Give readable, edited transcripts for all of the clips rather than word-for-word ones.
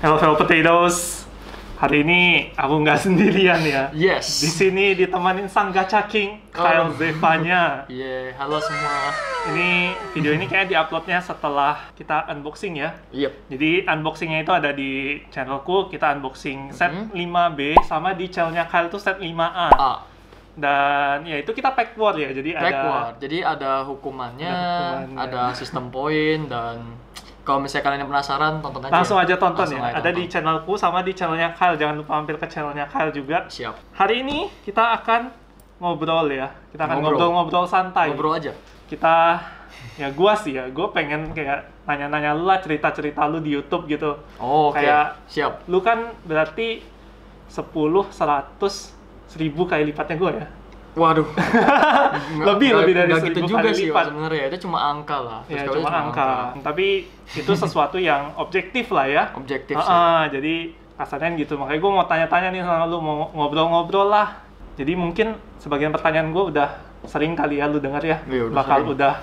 Hello fellow potatoes. Hari ini aku nggak sendirian ya. Yes. Di sini ditemanin sang gacha king, Kyle Zevanya. Iya, halo semua. Ini video ini kayak diuploadnya setelah kita unboxing ya. Yep. Jadi unboxingnya itu ada di channelku, kita unboxing set 5B sama di channelnya Kyle itu set 5A. Dan ya itu kita pack war ya, jadi Pack war. Jadi ada hukumannya, ada sistem poin, dan kalau misalnya kalian yang penasaran, tonton aja. Langsung aja tonton Langsung ya. aja Ada tonton. di channelku sama di channelnya Kyle. Jangan lupa mampir ke channelnya Kyle juga. Siap. Hari ini kita akan ngobrol ya. Kita akan ngobrol-ngobrol santai. Ngobrol aja. Kita gua sih ya, gua pengen kayak nanya-nanya lu lah, cerita-cerita lu di YouTube gitu. Oh, oke. Kayak Siap. lu kan berarti 10, 100, 1000 kali lipatnya gua ya. Waduh. Lebih dari nggak 1000 gitu juga kali sih lipat. sebenarnya. Itu cuma angka lah. Ya Terus cuma angka. Tapi itu sesuatu yang objektif lah ya. Objektif sih. Jadi kasarnya gitu. Makanya gue mau tanya-tanya nih sama lu, mau ngobrol-ngobrol lah. Jadi mungkin sebagian pertanyaan gue udah sering kali ya lu denger ya. Iya, Bakal sering. udah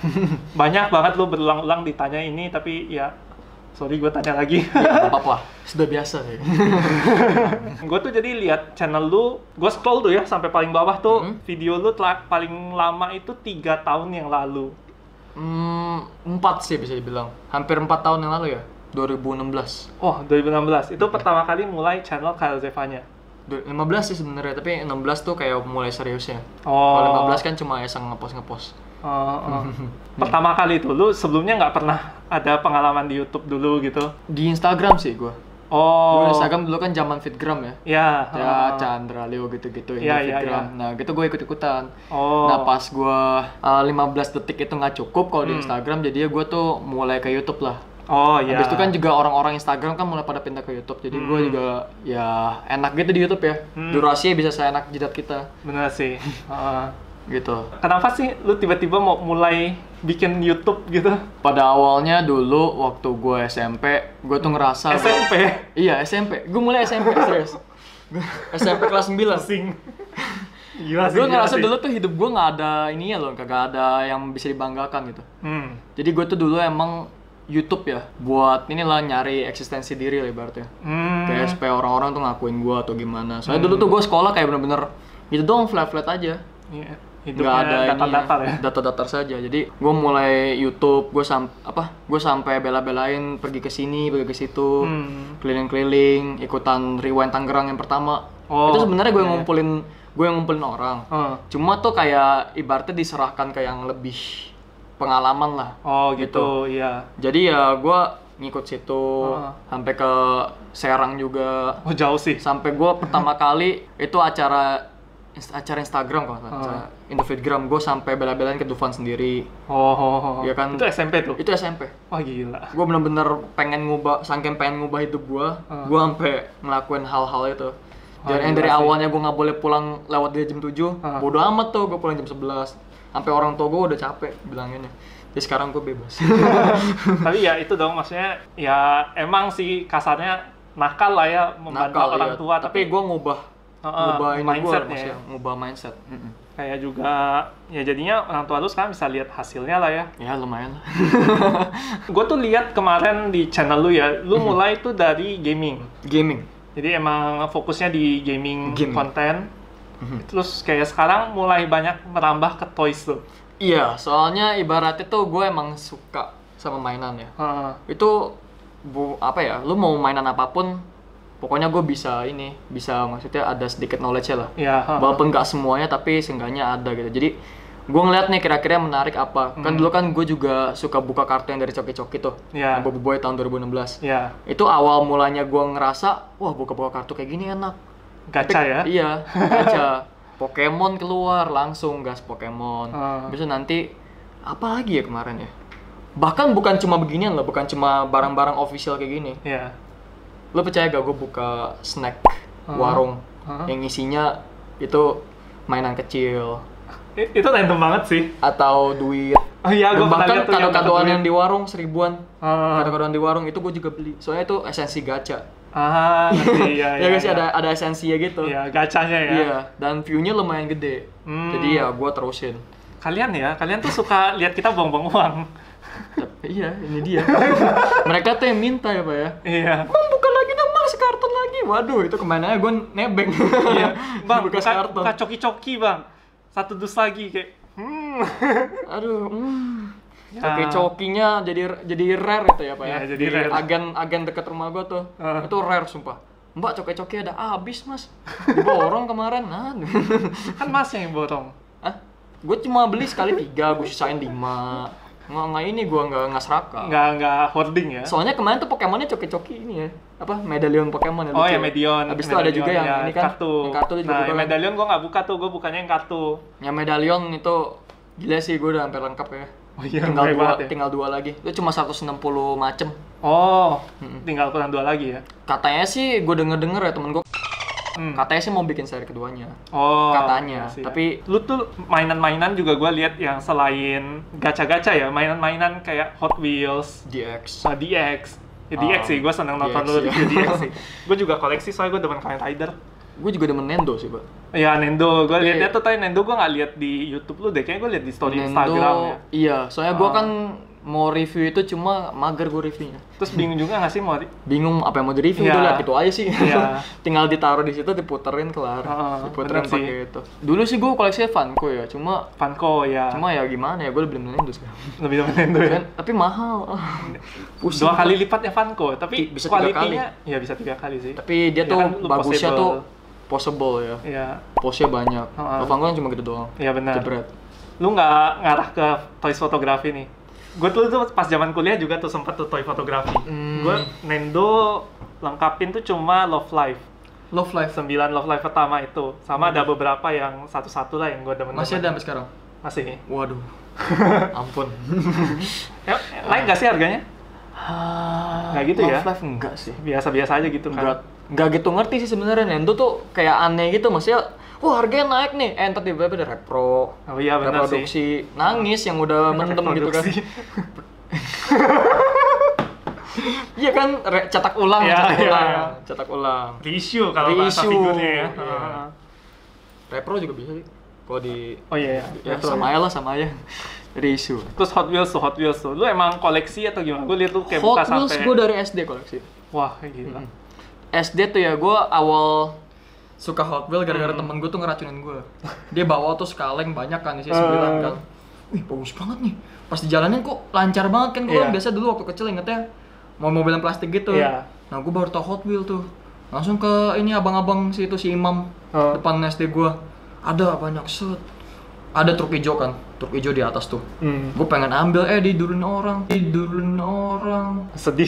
banyak banget lu berulang-ulang ditanya ini, tapi ya sorry gue tanya lagi. Ya, nggak apa-apa. Sudah biasa sih. Gue tuh jadi lihat channel lu, gue scroll tuh ya sampai paling bawah tuh video lu paling lama itu 3 tahun yang lalu. 4 sih bisa dibilang. Hampir 4 tahun yang lalu ya. 2016. Oh 2016 itu pertama kali mulai channel Kyle Zevanya. 15 sih sebenarnya, tapi 16 tuh kayak mulai seriusnya. Oh. Kalau 15 kan cuma iseng ngepost. Pertama kali itu lu sebelumnya nggak pernah ada pengalaman di YouTube dulu gitu? Di Instagram sih gua. Oh. Gua Instagram dulu kan zaman Fitgram ya. Ya. Ya Chandra Leo gitu-gitu yang di Fitgram. Ya. Nah, gitu gue ikut-ikutan. Oh. Nah, pas gua 15 detik itu nggak cukup kalau di Instagram, jadinya gua tuh mulai ke YouTube lah. Oh iya. Habis itu kan juga orang-orang Instagram kan mulai pada pindah ke YouTube. Jadi gua juga ya enak gitu di YouTube ya. Durasinya bisa seenak jidat kita. Bener sih. Gitu. Kenapa sih lu tiba-tiba mau mulai bikin YouTube gitu? Pada awalnya dulu waktu gue SMP, gue tuh ngerasa SMP? Iya, SMP. Gue mulai SMP, serius. SMP kelas 9. Sing. Gila sih. Gue ngerasa dulu tuh hidup gue nggak ada ininya loh, kagak ada yang bisa dibanggakan gitu. Jadi gue tuh dulu emang YouTube ya, buat inilah nyari eksistensi diri lah ibaratnya. Kayak supaya orang-orang tuh ngakuin gue atau gimana. Soalnya dulu tuh gue sekolah kayak bener-bener gitu doang, flat-flat aja. Iya. Nggak ada datar-datar ya. Datar-datar saja. Jadi gue mulai YouTube, gue sampai bela-belain pergi ke sini, pergi ke situ, keliling-keliling, ikutan Rewind Tangerang yang pertama. Itu sebenarnya gue yang ngumpulin orang. Cuma tuh kayak ibaratnya diserahkan ke yang lebih pengalaman lah. Oh gitu, iya. Jadi ya gue ngikut situ sampai ke Serang juga. Oh jauh sih. Sampai gue pertama kali itu acara Instagram kalau nggak salah, Indofitgram, gue sampai bela-belain ke Dufan sendiri. Ya kan? Itu SMP tuh? Itu SMP. Wah gila. Gue bener-bener saking pengen ngubah hidup gue sampai ngelakuin hal-hal itu. Dan yang dari awalnya gue nggak boleh pulang lewat dari jam 7, bodo amat tuh gue pulang jam 11. Sampai orang tua gue udah capek bilanginnya. Jadi sekarang gue bebas. Tapi ya itu dong, maksudnya ya emang sih kasarnya nakal lah ya membantu orang tua. Tapi gue ngubah mindsetnya, ngubah mindset. Kayak juga ya jadinya orang tua lu sekarang bisa lihat hasilnya lah ya. Ya lumayan lah. Gue tuh lihat kemarin di channel lu ya, lu mulai tuh dari gaming. Jadi emang fokusnya di gaming. Konten. Terus kayak sekarang mulai banyak merambah ke toys tuh. Iya, soalnya ibaratnya tuh gue emang suka sama mainan ya. Itu lu mau mainan apapun, pokoknya gue bisa maksudnya ada sedikit knowledge-nya lah. Walaupun nggak semuanya, tapi seenggaknya ada gitu. Jadi gue ngeliat nih kira-kira yang menarik apa. Kan dulu kan gue juga suka buka kartu yang dari Coki-Coki tuh. Bobo Boy tahun 2016. Itu awal mulanya gue ngerasa, wah buka-buka kartu kayak gini enak. Gacha ya? Iya, gacha. Pokemon keluar, langsung gas Pokemon. Bisa nanti, apa lagi ya kemarin ya? Bahkan bukan cuma beginian loh, bukan cuma barang-barang official kayak gini. Lo percaya gak gue buka snack warung yang isinya itu mainan kecil. Itu random banget sih. Atau duit. Iya, gue bahkan kado-kadoan yang di warung 1000-an. Kado-kadoan di warung itu gue juga beli. Soalnya itu esensi gacha. Iya. Ya guys, ada esensinya gitu. Iya, gacanya ya. Iya, dan view-nya lumayan gede. Jadi ya gue terusin. Kalian tuh suka lihat kita buang-buang uang. Iya, ini dia. Mereka tuh yang minta ya, Pak ya. Iya. Bang, buka lagi dong, waduh itu kemana gue nebeng. Iya, bang, Bekas karton. buka coki-coki bang, 1 dus lagi kayak. Aduh, coki-cokinya jadi rare itu ya Pak ya. Iya, jadi rare. Agen dekat rumah gue tuh, itu rare sumpah. Mbak, coki-coki ada habis mas, diborong kemarin. Kan masnya yang borong. Gue cuma beli sekali 3, gue sisain 5. Nggak ini gue nggak serakah. Nggak hoarding ya. Soalnya kemarin tuh Pokemonnya coki-coki ini ya, apa medalion Pokemon ya. Oh ya Medion. Habis itu ada juga yang ya, ini kan, kartu. yang kartu juga. Nah, yang medalion gue nggak buka tuh, gue bukanya yang kartu. Yang medalion itu gila sih, gue udah hampir lengkap ya. Oh iya, tinggal 2 lagi. Itu cuma 160 macem. Oh, tinggal kurang 2 lagi ya. Katanya sih gue denger ya temen gue. Katanya sih mau bikin seri keduanya. Oh, katanya. iya Tapi lu tuh mainan-mainan juga gue lihat yang selain gacha-gacha ya, mainan-mainan kayak Hot Wheels, DX. DX. Ya, DX sih, gue seneng nonton lu di DX sih. Gue juga koleksi soalnya gue demen Kamen Rider. Gue juga demen Nendo sih, Pak. Iya, Nendo. Gue lihat tuh tadi Nendo gue nggak lihat di YouTube lu deh. Kayaknya gue lihat di story Nendo, Instagram ya. Iya, soalnya gue kan mau review itu cuma mager gue reviewnya. Terus bingung juga nggak sih mau bingung apa yang mau di review, udah lihat itu aja sih. Tinggal ditaruh di situ, diputerin kelar. Diputerin pakai itu. Dulu sih gue koleksinya Funko ya, cuma Funko ya. Cuma ya gimana ya, gue lebih demen Nendo sekarang. Lebih demen Nendo ya. Tapi mahal. Pusing. 2 kali lipatnya Funko, tapi bisa 3 kali. Ya bisa 3 kali sih. Tapi dia tuh kan bagusnya tuh possible ya. Iya. Pose-nya banyak. Kalau Funko kan cuma gitu doang. Iya benar. Jebret. Lu nggak ngarah ke toys fotografi nih? Gue tuh pas zaman kuliah juga tuh sempet tuh toy fotografi. Gue Nendo lengkapin tuh cuma Love Live. 9 Love Live pertama itu. Sama ada beberapa yang satu-satu lah yang gue demen. Masih ada sampai sekarang? Masih. Waduh. Ampun. Lain nggak sih harganya? Nggak gitu ya? Love Live enggak sih. Biasa-biasa aja gitu kan? Nggak gitu ngerti sih sebenarnya. Nendo tuh kayak aneh gitu, maksudnya wah harganya naik nih, entar tiba-tiba ada repro. Oh iya benar sih. Reproduksi nangis yang udah mendem gitu kan. Iya kan, cetak ulang. Cetak ulang. Reissue kalau bahasa figurnya ya. Repro juga bisa sih. Kalau di sama aja. Reissue. Terus Hot Wheels tuh. Lu emang koleksi atau gimana? Gue lihat tuh kayak buka sampai Hot Wheels gue dari SD koleksi. Wah, gila. SD tuh ya, gue awal suka Hot Wheels gara-gara temen gue tuh ngeracunin gue. Dia bawa tuh kaleng banyak kan, isinya 9 kan. Wih, bagus banget nih. Pas di jalanin kok lancar banget kan. Gue biasa dulu waktu kecil ingetnya mau mobilan plastik gitu. Nah, gue baru tau Hot Wheels tuh. Langsung ke ini abang-abang si Imam depan SD gue. Ada banyak set. Ada truk hijau kan. Truk hijau di atas tuh. Gue pengen ambil, didurin orang. Sedih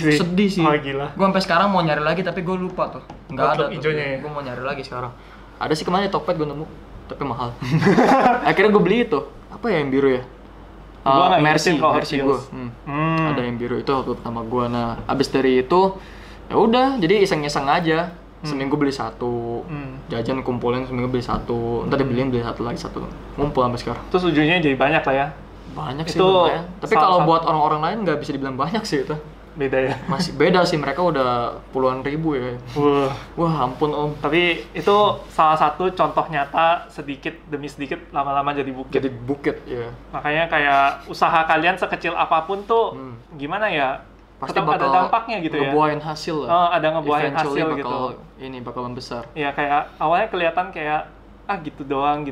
sih. Oh, gila. Gue sampai sekarang mau nyari lagi tapi gue lupa tuh. Nggak ada tuh. Hijaunya ya? Gue mau nyari lagi sekarang. Ada sih kemarin di Tokped gue nemu, tapi mahal. Akhirnya gue beli itu. Apa ya yang biru ya? Mercy gue. Ada yang biru itu waktu pertama gue. Nah, abis dari itu ya udah, jadi iseng-iseng aja. Seminggu beli 1, jajan kumpulin seminggu beli 1, ntar beli 1 lagi 1, ngumpul sampai sekarang. Terus ujungnya jadi banyak lah ya? Banyak sih lumayan. Tapi kalau buat orang-orang lain nggak bisa dibilang banyak sih itu. Beda ya? Masih beda sih, mereka udah puluhan ribu ya. Wah ampun om. Tapi itu salah satu contoh nyata, sedikit demi sedikit lama-lama jadi bukit. Ya. Makanya kayak usaha kalian sekecil apapun tuh gimana ya? Pasti tetap bakal ada dampaknya gitu ya. Ngebuahin hasil lah. Ada ngebuahin hasil gitu. Bakalan besar. Iya kayak awalnya kelihatan kayak gitu doang.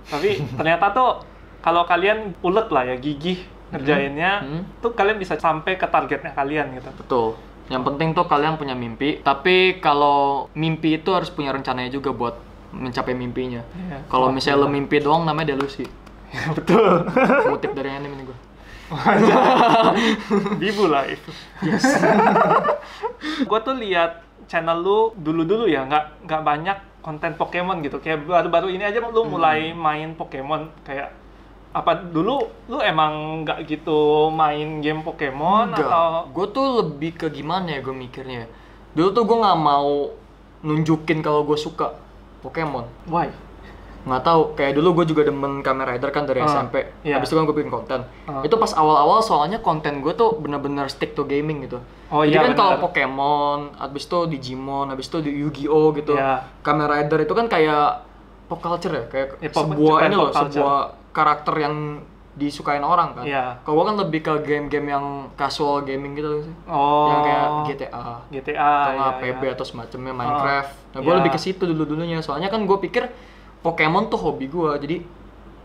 Tapi ternyata tuh kalau kalian ulet lah ya, gigih ngerjainnya, tuh kalian bisa sampai ke targetnya kalian gitu. Betul. Yang penting tuh kalian punya mimpi, tapi kalau mimpi itu harus punya rencananya juga buat mencapai mimpinya. Kalau misalnya lo mimpi doang namanya delusi. Betul. Kutip dari anime ini gue. Bibu lah itu. Yes. Gue tuh lihat channel lu dulu ya, nggak banyak konten Pokemon gitu. Kayak baru-baru ini aja lu mulai main Pokemon. Kayak apa dulu lu emang nggak gitu main game Pokemon? Enggak. Atau? Gue tuh lebih ke gimana ya gue mikirnya. Dulu tuh gue nggak mau nunjukin kalau gue suka Pokemon. Why? Nggak tahu, kayak dulu gue juga demen Kamen Rider kan dari SMP. Habis itu kan gue bikin konten. Itu pas awal-awal soalnya konten gue tuh bener-bener stick to gaming gitu. Jadi kan kalau Pokemon, habis itu Digimon, habis itu Yu-Gi-Oh gitu. Kamen Rider itu kan kayak pop culture ya, kayak sebuah ini loh, sebuah karakter yang disukain orang kan. Iya. Kalau gue kan lebih ke game-game yang casual gaming gitu sih. Oh. Yang kayak GTA, atau PB atau semacamnya Minecraft. Nah gue lebih ke situ dulunya. Soalnya kan gue pikir Pokemon tuh hobi gue, jadi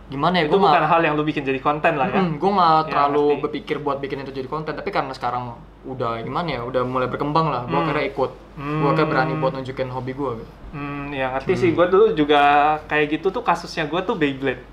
gimana ya? Itu bukan hal yang lu bikin jadi konten lah ya? Gue nggak terlalu berpikir buat bikin itu jadi konten, tapi karena sekarang udah gimana ya, udah mulai berkembang lah. Gue akhirnya ikut, gue akhirnya berani buat nunjukin hobi gue gitu. Ya ngerti sih, gue dulu juga kayak gitu tuh kasusnya gue tuh Beyblade.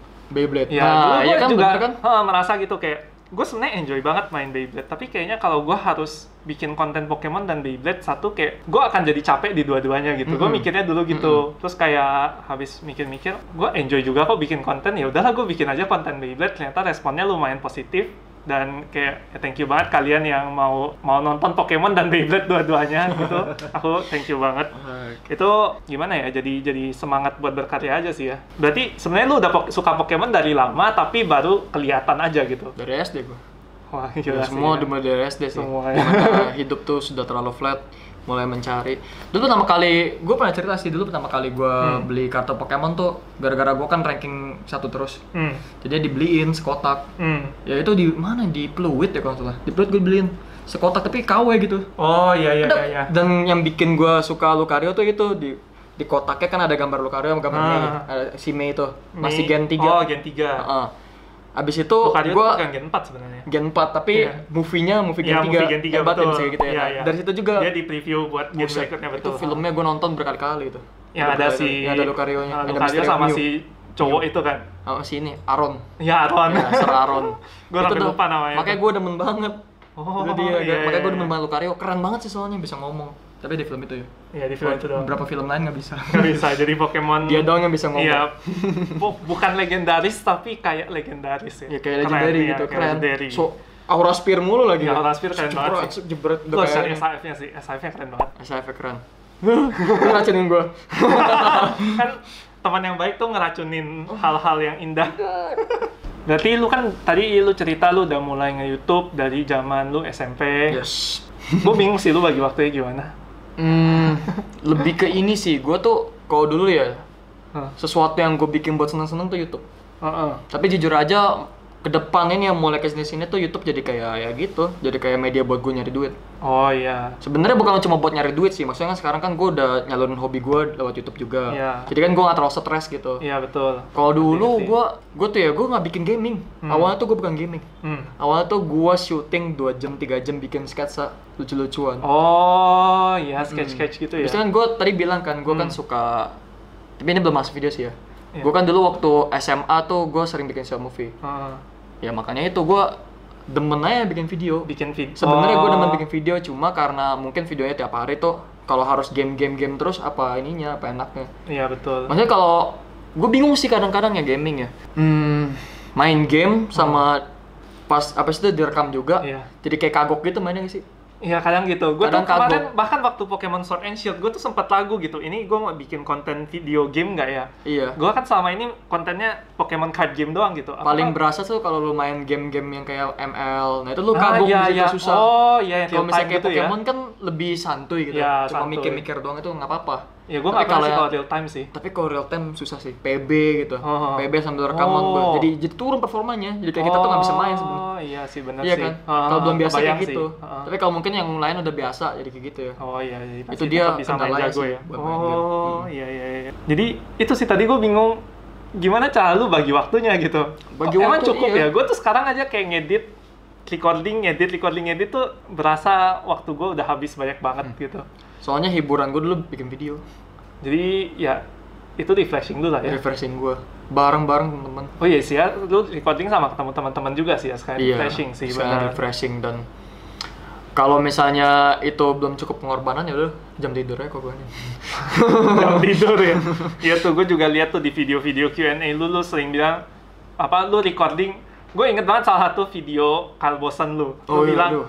Ya, dulu gue kan, juga kan? Merasa gitu kayak gue sebenarnya enjoy banget main Beyblade, tapi kayaknya kalau gue harus bikin konten Pokemon dan Beyblade satu, kayak gue akan jadi capek di dua-duanya gitu. Gue mikirnya dulu gitu, terus kayak habis mikir-mikir, gue enjoy juga kok bikin konten, ya udahlah gue bikin aja konten Beyblade. Ternyata responnya lumayan positif. Dan kayak thank you banget kalian yang mau nonton Pokemon dan Beyblade dua-duanya gitu. Aku thank you banget. Itu gimana ya? Jadi semangat buat berkarya aja sih ya. Berarti sebenarnya lu udah suka Pokemon dari lama tapi baru kelihatan aja gitu. Dari SD gua. Wah, gila semua sih. Udah dari SD sih. Semua ya. Hidup tuh sudah terlalu flat. Mulai mencari. Dulu pertama kali, gue pernah cerita sih, dulu pertama kali gue beli kartu Pokemon tuh gara-gara gue kan ranking 1 terus. Jadi dibeliin sekotak. Ya itu di mana? Di Pluit ya kalau salah. Di Pluit gue beliin sekotak tapi KW gitu. Oh iya. Dan yang bikin gue suka Lucario tuh itu di kotaknya kan ada gambar Lucario sama gambar Mei. Ada si Mei itu. Masih Gen 3. Oh, Gen 3. Abis itu gue kan Gen 4 sebenarnya. Gen 4 tapi movie-nya movie Gen 3. Movie Gen 3 hebat betul. Ya gitu ya. Iya. Dari situ juga dia di preview buat game berikutnya betul. Itu filmnya gue nonton berkali-kali itu. Yang ada si ada Lucario-nya. Lucario sama si cowok itu kan. Oh, si ini Aron. Ya, Aron. Ya, Sir Aron. Gue udah lupa namanya. Makanya gue demen banget. Oh, itu dia. Iya, makanya gue demen banget Lucario. Keren banget sih soalnya bisa ngomong. Tapi di film itu ya. Iya, di film itu doang. Beberapa film lain nggak bisa. Nggak bisa, jadi Pokemon dia doang yang bisa ngomong. Iya, bukan legendaris tapi kayak legendaris ya. Iya, kayak legendary gitu, keren. Legendary. So, Aura Spear mulu lagi. Ya, Aura Spear keren banget sih. Jebret. Lo cari SAF-nya sih, SAF-nya keren banget. SAF keren. Ngeracunin gue. Kan teman yang baik tuh ngeracunin hal-hal yang indah. Berarti lu kan tadi lu cerita lu udah mulai nge-YouTube dari zaman lu SMP. Yes. Gue bingung sih lu bagi waktunya gimana. Lebih ke ini sih, gue tuh kalau dulu ya sesuatu yang gue bikin buat seneng-seneng tuh YouTube. Tapi jujur aja ke depan ini yang mulai kesini-sini tuh YouTube jadi kayak ya gitu, jadi kayak media buat gue nyari duit. Oh iya. Sebenarnya bukan cuma buat nyari duit sih, maksudnya kan sekarang kan gue udah nyalurin hobi gue lewat YouTube juga. Iya. Jadi kan gue nggak terlalu stres gitu. Iya betul. Kalau dulu gue tuh ya gue nggak bikin gaming. Awalnya tuh gue bukan gaming. Awalnya tuh gue syuting 2 jam 3 jam bikin sketsa lucu-lucuan. Oh iya, sketch gitu ya. Biasanya kan gue tadi bilang kan gue kan suka, tapi ini belum masuk video sih ya. Gue kan dulu waktu SMA tuh gue sering bikin short movie. Ya makanya itu gue demen aja bikin video. Sebenarnya gue demen bikin video, cuma karena mungkin videonya tiap hari tuh kalau harus game terus apa ininya, apa enaknya. Iya betul. Maksudnya kalau gue bingung sih kadang-kadang ya gaming ya. Main game sama pas apa sih itu direkam juga. Jadi kayak kagok gitu mainnya sih. Iya kadang gitu. Gue tuh kemarin bahkan waktu Pokemon Sword and Shield gue tuh sempat ragu gitu. Ini gue mau bikin konten video game nggak ya? Iya. Gue kan selama ini kontennya Pokemon card game doang gitu. Paling berasa tuh kalau lu main game-game yang kayak ML. Nah itu lu kagok gitu susah. Oh iya. Kalau misalnya kayak Pokemon kan lebih santuy gitu. Ya, cuma mikir-mikir doang itu nggak apa-apa. Ya gue nggak tahu sih kalau real time sih. Tapi kalau real time susah sih. PB gitu. PB sambil rekaman jadi turun performanya. Jadi kayak kita tuh nggak bisa main sebenarnya. Oh iya sih benar sih. Iya kan? Kalau belum biasa kayak gitu. Tapi kalau mungkin yang lain udah biasa jadi kayak gitu ya. Oh iya. Itu dia bisa main jago ya. Oh iya. Jadi itu sih tadi gue bingung gimana cara lu bagi waktunya gitu. Emang cukup ya? Gue tuh sekarang aja kayak ngedit recording tuh berasa waktu gue udah habis banyak banget gitu. Soalnya hiburan gue dulu bikin video. Jadi ya itu refreshing dulu lah ya. Refreshing gue bareng-bareng teman-teman. Oh iya sih ya, lu recording sama ketemu teman-teman juga sih ya sekarang. Refreshing sih benar. Refreshing dan kalau misalnya itu belum cukup pengorbanan ya udah jam tidur aja kok gue nih. Jam tidur ya. Iya tuh gue juga lihat tuh di video-video Q&A lu sering bilang apa lu recording. Gue inget banget salah satu video Kalbosan lu. Lu bilang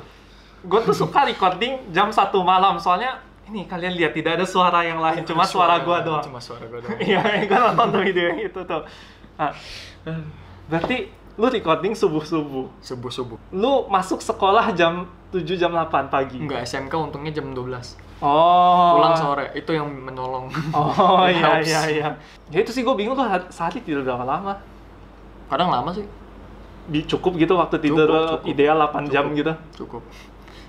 gue tuh suka recording jam 1 malam soalnya ini kalian lihat tidak ada suara yang lain, cuma suara gue doang. Cuma suara gue doang. Iya, gue nonton tuh video yang itu tuh. Nah, berarti lu recording subuh-subuh. Lu masuk sekolah jam 7 jam 8 pagi. Enggak, SMK untungnya jam 12. Oh. Pulang sore, itu yang menolong. Oh iya. Ya itu sih gue bingung tuh sehari tidur berapa lama. Kadang lama sih. cukup gitu waktu tidur cukup. Ideal 8 jam gitu? Cukup.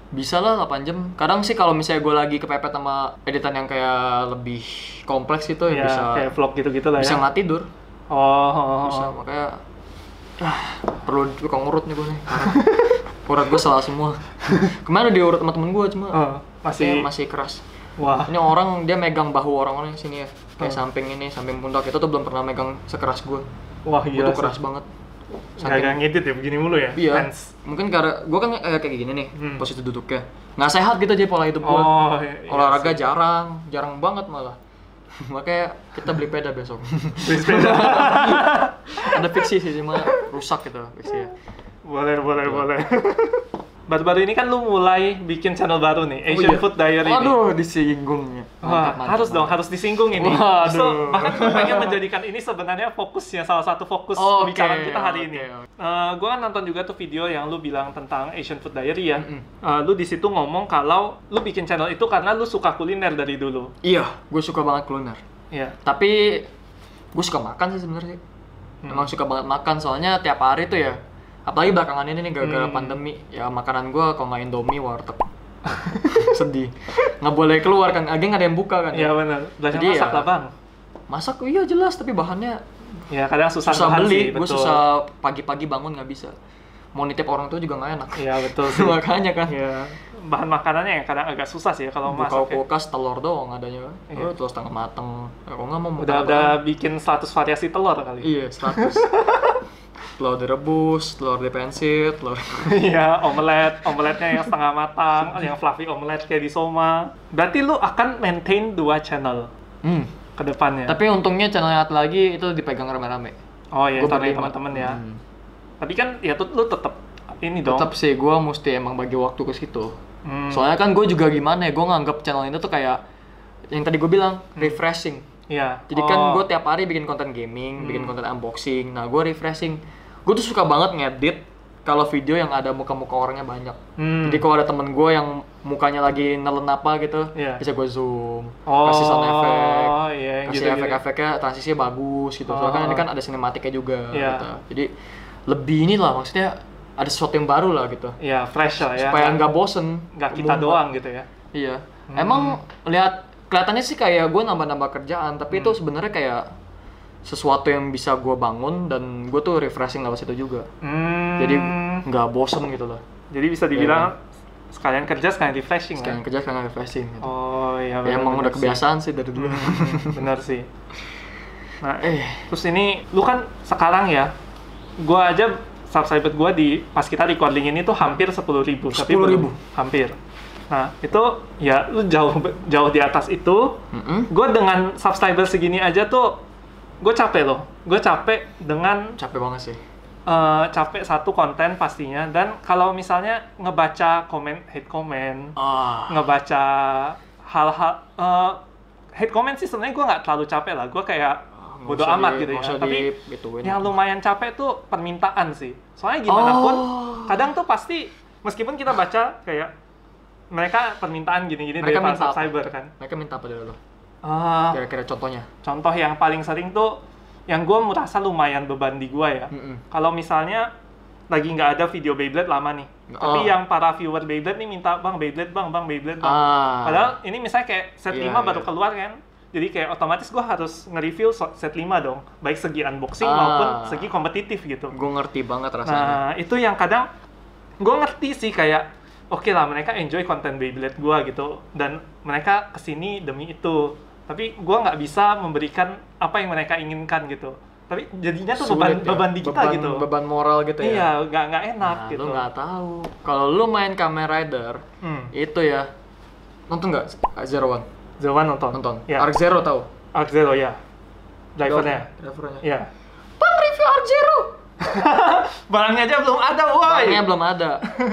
Bisa lah 8 jam. Kadang sih kalau misalnya gue lagi kepepet sama editan yang kayak lebih kompleks gitu ya bisa kayak vlog gitu-gitu lah bisa ya. Bisa nggak tidur. Bisa, makanya perlu tukang urut nih gue nih. Urat gue salah semua. Kemarin diurut sama temen gue cuma masih keras. Wah. Ini orang dia megang bahu orang-orang yang sini ya. Kayak samping pundak itu tuh belum pernah megang sekeras gue. Wah, gila. Itu keras banget. Gak ngedit ya begini mulu ya? Iya. Hands. Mungkin karena gue kan kayak gini nih, posisi duduknya. Nggak sehat gitu aja pola hidup gue. Iya, olahraga jarang banget malah. Makanya kita beli sepeda besok. Beli sepeda. Ada fiksi sih cuma rusak gitu fiksi ya. Boleh. Baru-baru ini kan lu mulai bikin channel baru nih, Asian Food Diary. Aduh, disinggungnya. Harus sisinggung ini. So, bahkan gue pengen menjadikan ini sebenarnya salah satu fokus pembicaraan kita hari ini. Gue kan nonton juga tuh video yang lu bilang tentang Asian Food Diary ya. Lu di situ ngomong kalau lu bikin channel itu karena lu suka kuliner dari dulu. Iya, gue suka banget kuliner. Iya. Tapi gue suka makan sih sebenarnya. Emang suka banget makan soalnya tiap hari tuh ya. Apalagi belakangan ini nih gara-gara pandemi, ya makanan gue kalau nggak Indomie, warteg. Sedih. Nggak boleh keluar kan, agen nggak ada yang buka kan. Iya benar. Jadi masak lah bang. Masak iya jelas, tapi bahannya ya kadang susah beli. Gue susah pagi-pagi bangun nggak bisa. Mau nitip orang tuh juga nggak enak. Iya betul sih. Makanya kan. Iya. Bahan makanannya yang kadang agak susah sih kalau masak. Buka kulkas telur doang adanya. Telur setengah mateng. Kalau nggak mau udah bikin 100 variasi telur kali. Iya 100. Telur direbus, telur dipensit, telur... Iya, omeletnya yang setengah matang, yang fluffy omelet kayak di Soma. Berarti lu akan maintain 2 channel ke depannya. Tapi untungnya channelnya lagi itu dipegang rame-rame. Oh iya, dari teman-teman ya. Tapi kan ya lu tetap ini dong. Tetap sih, gue mesti emang bagi waktu ke situ. Soalnya kan gue juga gimana ya, gue nganggap channel ini tuh kayak yang tadi gue bilang, refreshing. Iya. Jadi kan gue tiap hari bikin konten gaming, bikin konten unboxing. Nah, gue refreshing. Gue tuh suka banget ngedit kalau video yang ada muka-muka orangnya banyak. Jadi kalau ada temen gue yang mukanya lagi nelen apa gitu, bisa gue zoom, kasih sound effect, kasih efek-efeknya, transisinya bagus gitu. Soalnya kan ini kan ada sinematiknya juga. Gitu. Jadi lebih inilah maksudnya ada sesuatu yang baru lah gitu. Iya, fresh lah ya. Supaya nggak bosen. Nggak kita doang gitu ya. Iya. Emang kelihatannya sih kayak gue nambah-nambah kerjaan, tapi itu sebenarnya kayak sesuatu yang bisa gue bangun dan gue tuh refreshing lewat situ juga. Jadi nggak bosen gitu loh. Jadi bisa dibilang sekalian kerja sekalian refreshing. Sekalian kerja sekalian refreshing gitu. Oh iya. Ya, emang udah kebiasaan sih dari dulu. Benar sih. Nah, terus ini lu kan sekarang ya, gue aja subscriber gue pas kita recording ini tuh hampir 10.000. 10.000? Hampir. Nah, itu ya lu jauh di atas itu. Gue dengan subscriber segini aja tuh gue capek loh. Gue capek capek banget sih. Capek satu konten pastinya, dan kalau misalnya ngebaca hate comment, ngebaca hal-hal hate comment sih sebenarnya gue nggak terlalu capek lah. Gue kayak bodo amat gitu ya. Tapi yang lumayan capek tuh permintaan sih. Soalnya gimana pun kadang tuh pasti meskipun kita baca kayak mereka permintaan gini-gini dari para subscriber kan. Mereka minta apa dari lo? Kira-kira contohnya? Contoh yang paling sering tuh, yang gue merasa lumayan beban di gue ya. Kalau misalnya lagi nggak ada video Beyblade lama nih, tapi yang para viewer Beyblade nih minta, bang Beyblade bang. Padahal ini misalnya kayak set 5 baru keluar kan. Jadi kayak otomatis gue harus nge-review set 5 dong. Baik segi unboxing maupun segi kompetitif gitu. Gue ngerti banget rasanya. Nah, itu yang kadang gue ngerti sih kayak, oke lah mereka enjoy konten Beyblade gue gitu. Dan mereka kesini demi itu. Tapi gue nggak bisa memberikan apa yang mereka inginkan gitu. Tapi jadinya tuh beban di kita gitu. Beban moral gitu ya? Iya, nggak enak gitu. Lu nggak tahu. Kalau lu main Kamen Rider, itu ya, nonton nggak Zero One? Zero One nonton. Ya. Arc Zero tahu? Arc Zero ya. Drivernya. Iya. Bang review Arc Zero. Barangnya aja belum ada, woi. Barangnya belum ada.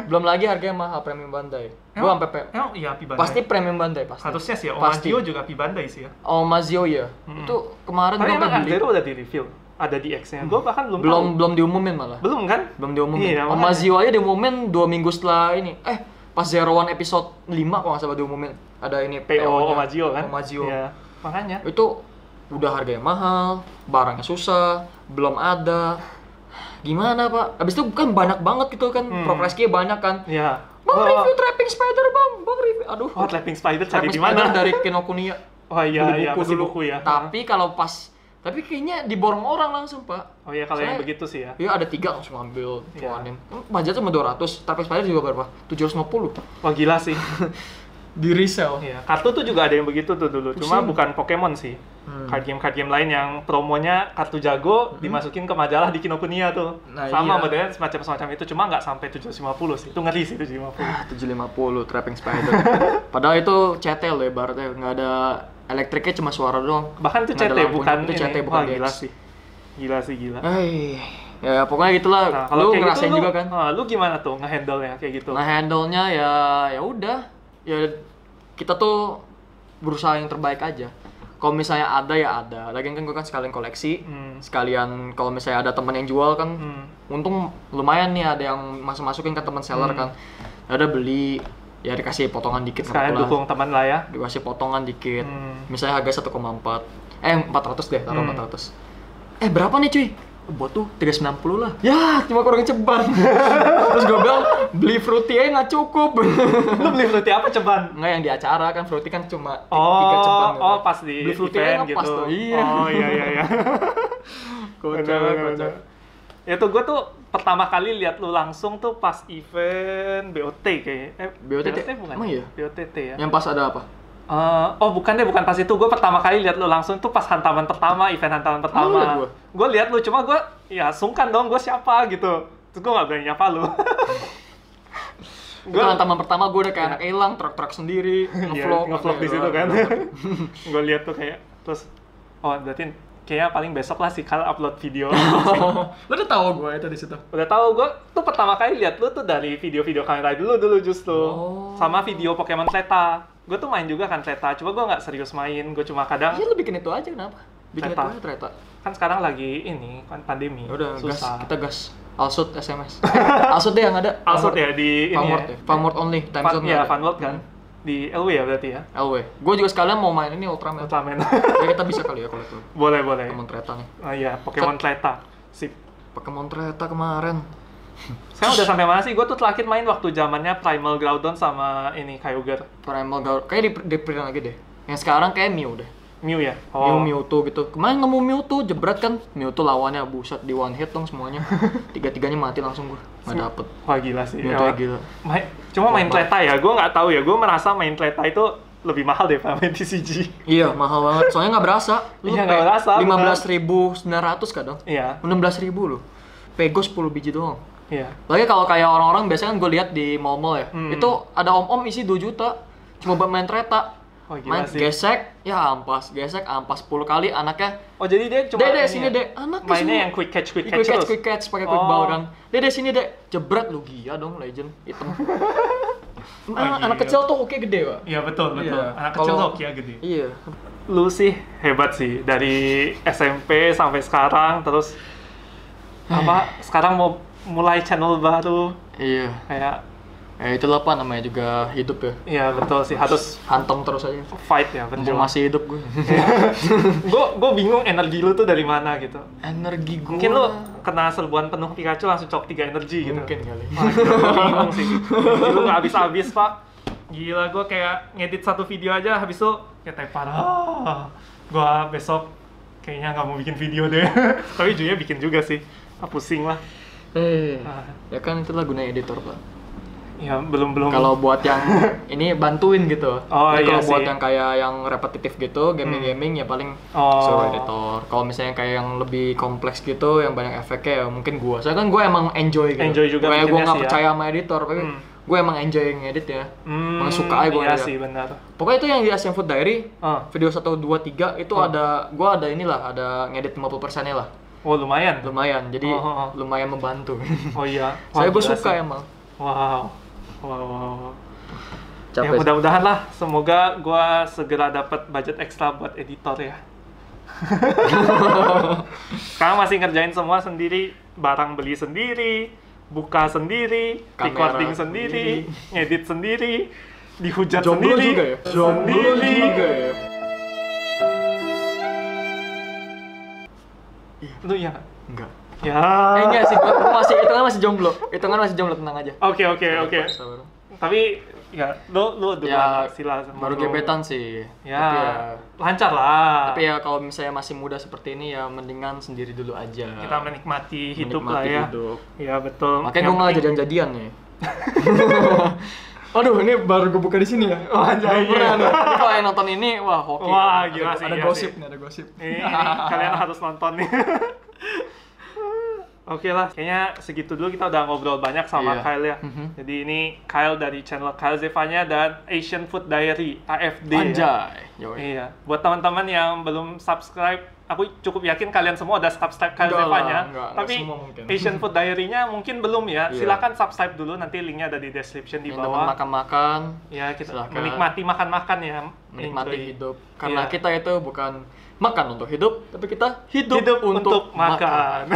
Belum lagi harganya mahal, premium Bandai. Gua sampai iya Api Bandai. Pasti premium Bandai pasti. Harusnya sih, Omazio juga Api Bandai sih ya. Omazio ya. Itu kemarin gua sampai beli. Zero udah di-review. Ada di X-nya. Gua bahkan belum diumumin malah. Belum kan? Belum diumumin. Iya, Omazio aja diumumin 2 minggu setelah ini. Pas Zero One episode 5 kalau nggak salah diumumin. Ada ini PO Omazio kan? Omazio. Iya. Makanya itu udah harganya mahal, barangnya susah, belum ada. Gimana Pak? Abis itu kan banyak banget gitu kan, progresnya banyak kan. Iya. Bang review Trapping Spider bang review. Aduh. Trapping Spider cari di Spider mana? dari Kinokuniya. Oh iya, masih buku ya. Tapi tapi kayaknya diborong orang langsung Pak. Oh iya, kalau yang begitu sih ya. Iya, ada 3 langsung ambil, tuanin. Budgetnya cuma 200, Trapping Spider juga berapa? 750. Wah gila sih. Di resell. Iya, kartu tuh juga ada yang begitu tuh dulu. Cuma bukan Pokemon sih. Card game lain yang promonya kartu jago dimasukin ke majalah di Kinokuniya tuh. Nah, sama modelnya semacam itu, cuma nggak sampai 750 sih. Itu ngeri sih 750. 750 Trapping Spider. Padahal itu CT loh ibaratnya, nggak ada elektriknya, cuma suara doang. Bahkan itu CT bukan itu CT ini. bukan Wah, gila sih. Gila. Ya pokoknya gitulah. Nah, lu ngerasain gitu, juga kan? Lu gimana tuh nge-handle-nya kayak gitu? Nge-handle-nya ya udah. Ya kita tuh berusaha yang terbaik aja. Kalau misalnya ada ya ada. Lagian kan gue kan sekalian koleksi, sekalian kalau misalnya ada teman yang jual kan, untung lumayan nih ada yang masukin ke teman seller kan. Ada beli, ya dikasih potongan dikit. Sekalian dukung teman lah ya. Dikasih potongan dikit. Misalnya harga 1,4. 400 deh, taruh 400. Berapa nih cuy? Buat tuh 390 lah. Ya, cuma kurang ceban. Terus gue bilang, beli fruity aja nggak cukup. Lu beli fruity apa ceban? Nggak, yang di acara kan fruity kan cuma 3 ceban. Oh, pas di beli fruity event gitu. Pas tuh. Iya. Oh iya. Kocak. Ya tuh gue tuh pertama kali lihat lu langsung tuh pas event BOT kayaknya. BOT bukan? Emang iya? BOTT ya. Yang pas ada apa? Bukan pas itu. Gue pertama kali lihat lu langsung tuh pas event hantaman pertama. Gue lihat lu, cuma gue ya sungkan dong, gue siapa gitu. Terus gue nggak berani nyapa lu. Itu hantaman pertama gue udah kayak anak elang, truk sendiri, ngevlog di situ kan. Gue lihat tuh kayak, terus berarti kayaknya paling besok lah sih kalau upload video. Lu udah tahu gue itu di situ? Udah tahu. Gue tuh pertama kali lihat lu tuh dari video-video kamera dulu justru. Sama video Pokemon Theta. Gue tuh main juga kan Theta, cuma gue nggak serius main. Gue cuma kadang. Iya, lu bikin itu aja kenapa? Bikin Theta. Itu aja Theta. Kan sekarang lagi ini kan pandemi. Udah susah. Kita gas. Alsut SMS. Alsut deh yang ada. Alsut ya di ini ya. Funworld only. Time zone. Iya, Funworld kan. Di LW ya berarti ya? LW. Gue juga sekalian mau main ini Ultraman. Ya kita bisa kali ya kalau itu. Boleh. Pokemon Theta nih. Oh iya, Pokemon Theta. Sip. Pokemon Theta kemarin. Saya udah sampai mana sih? Gue tuh terakhir main waktu zamannya Primal Groudon sama ini Kyogre. Primal Groudon. Kayak di print lagi deh. Yang sekarang kayak Mew deh. Mew ya? Mewtwo gitu. Kemarin nemu Mewtwo, jebret kan. Mewtwo lawannya buset di one hit dong semuanya. Tiga-tiganya mati langsung gue. Nggak dapet. Wah gila sih. Mewtwo gila. Cuma main Theta ya, gue nggak tahu ya. Gue merasa main Theta itu lebih mahal deh main TCG. Iya, mahal banget. Soalnya nggak berasa. Iya, nggak berasa. 15.900 kadang. Iya. 16.000 loh. Pego 10 biji doang. Iya. Lagi kalau kayak orang-orang biasanya kan gue lihat di mall-mall ya. Itu ada om-om isi 2 juta. Cuma buat main Theta. Main sih. Gesek 10 kali anaknya. Oh jadi dia cuma Dek sini dek, anaknya mainnya yang quick catch quick catch pakai quick ball kan. Dek sini dek, jebret lu gila dong legend hitam. Anak kecil tuh oke gede pak. Iya betul. Anak kecil tuh oke gede. Iya. Lu sih hebat sih dari SMP sampai sekarang terus sekarang mau mulai channel baru. Iya. Kayak itulah apa namanya juga hidup ya. Iya betul sih, harus hantam terus aja. Fight ya, betul. Masih hidup gue. Gue bingung energi lu tuh dari mana gitu. Energi gue. Mungkin lu kena serbuan penuh Pikachu langsung cok 3 energi gitu. Mungkin kali. Gue bingung sih. Lu nggak habis-habis pak. Gila, gue kayak ngedit satu video aja habis itu kayak parah. Gue besok kayaknya nggak mau bikin video deh. Tapi ujungnya bikin juga sih. Pusing lah. Ya kan itulah gunanya editor pak. Ya belum. Kalau buat yang ini bantuin gitu. Iya kalau buat sih. yang kayak yang repetitif gitu, gaming ya paling suruh editor. Kalau misalnya kayak yang lebih kompleks gitu, yang banyak efeknya ya mungkin gua. Soalnya kan gua emang enjoy gitu. Enjoy juga. Kayak gua nggak percaya sama editor, tapi gua emang enjoy ngedit ya. Emang suka aja gua ngedit. Iya sih benar. Pokoknya itu yang di Asian Food Diary, video 1, 2, 3 itu gua ada ngedit 50%-nya lah. Oh lumayan. Jadi lumayan membantu. Oh iya. Saya gua suka emang. Wow. Ya mudah-mudahan lah, semoga gua segera dapat budget ekstra buat editor ya. Sekarang masih ngerjain semua sendiri, barang beli sendiri, buka sendiri, recording sendiri, ngedit sendiri, dihujat Jomblo sendiri. Juga ya? Jomblo juga ya? Lu iya Enggak. Ya. Enggak sih, gua masih masih jomblo. Tenang aja. Oke. Tapi ya lu dulu ya, sila baru gebetan sih. Ya, lancar lah. Tapi ya kalau misalnya masih muda seperti ini ya mendingan sendiri dulu aja. Kita menikmati hidup lah ya. Ya betul. Makanya gue nggak jadian-jadian nih. Aduh, ini baru gue buka di sini ya. Wah, jangan. Ini kalau yang nonton ini, wah hoki. Wah, gila sih. Ada gosip nih, ada gosip. Ini kalian harus nonton nih. Oke lah, kayaknya segitu dulu kita udah ngobrol banyak sama Kyle ya. Jadi ini Kyle dari channel Kyle Zevanya dan Asian Food Diary (AFD). Anjay. Ya. Iya. Buat teman-teman yang belum subscribe, aku cukup yakin kalian semua udah subscribe Kyle Zevanya. Tapi Asian Food Diary-nya mungkin belum ya. Silakan subscribe dulu, nanti linknya ada di description di bawah. Makan-makan. Ya, kita menikmati makan-makan ya. Menikmati hidup. Karena kita itu bukan makan untuk hidup, tapi kita hidup untuk makan.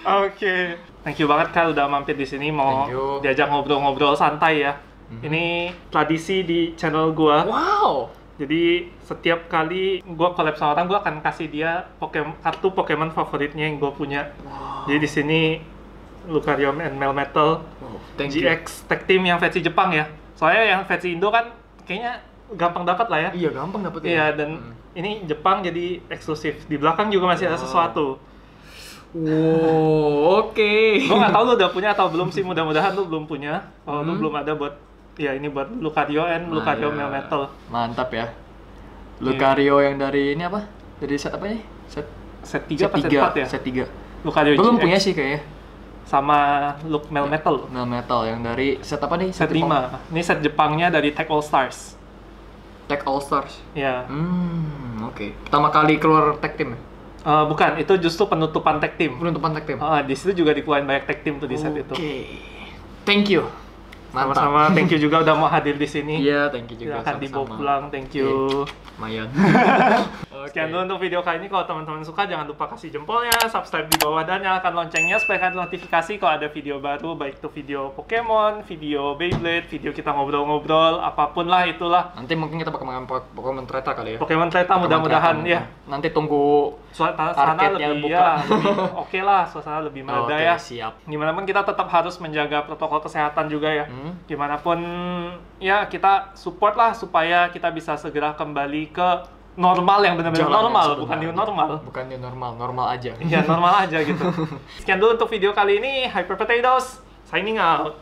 Oke. Thank you banget Kyle udah mampir di sini mau diajak ngobrol-ngobrol santai ya. Ini tradisi di channel gua. Wow. Jadi setiap kali gua collab sama orang, gua akan kasih dia kartu Pokemon favoritnya yang gua punya. Wow. Jadi di sini Lucario and Melmetal GX Tag Team yang versi Jepang ya. Soalnya yang versi Indo kan kayaknya gampang dapat lah ya. Iya, gampang dapat ya. Iya, dan ini Jepang jadi eksklusif. Di belakang juga masih ada sesuatu. Wow, oke. Gue nggak tahu lu udah punya atau belum sih. Mudah-mudahan lu belum punya. Kalau lu belum ada buat ini buat Lucario and Lucario Melmetal. Mantap ya. Lucario yang dari ini apa? Dari set apa nih? Set 3 apa set 4 ya? Set 3. Lucario belum GX. punya sih kayaknya. Sama Melmetal. Melmetal yang dari set apa nih? Set 5. Ini set Jepangnya dari Tech All Stars. Tech All Stars. Ya. Oke. Pertama kali keluar tag team ya? Bukan, itu justru penutupan tag team. Penutupan tag team. Di situ juga dikeluarin banyak tag team tuh di set itu. Oke. Thank you. Sama-sama, thank you juga udah mau hadir di sini. Iya, thank you juga. Silakan dibawa pulang, thank you. Lumayan. Sekian dulu untuk video kali ini. Kalau teman-teman suka, jangan lupa kasih jempolnya, subscribe di bawah, dan nyalakan loncengnya supaya kalian notifikasi kalau ada video baru, baik itu video Pokemon, video Beyblade, video kita ngobrol-ngobrol, apapun lah itulah. Nanti mungkin kita bakal main Pokemon Treta kali ya. Pokemon Treta mudah-mudahan ya. Nanti tunggu suasana lebih oke lah, suasana lebih mereda ya. Siap. Gimana pun kita tetap harus menjaga protokol kesehatan juga ya. Gimana pun ya kita support lah supaya kita bisa segera kembali ke normal yang benar-benar normal, bukan new normal. Bukan new normal, normal aja. Iya, normal aja gitu. Sekian dulu untuk video kali ini. Hyper Potatoes signing out.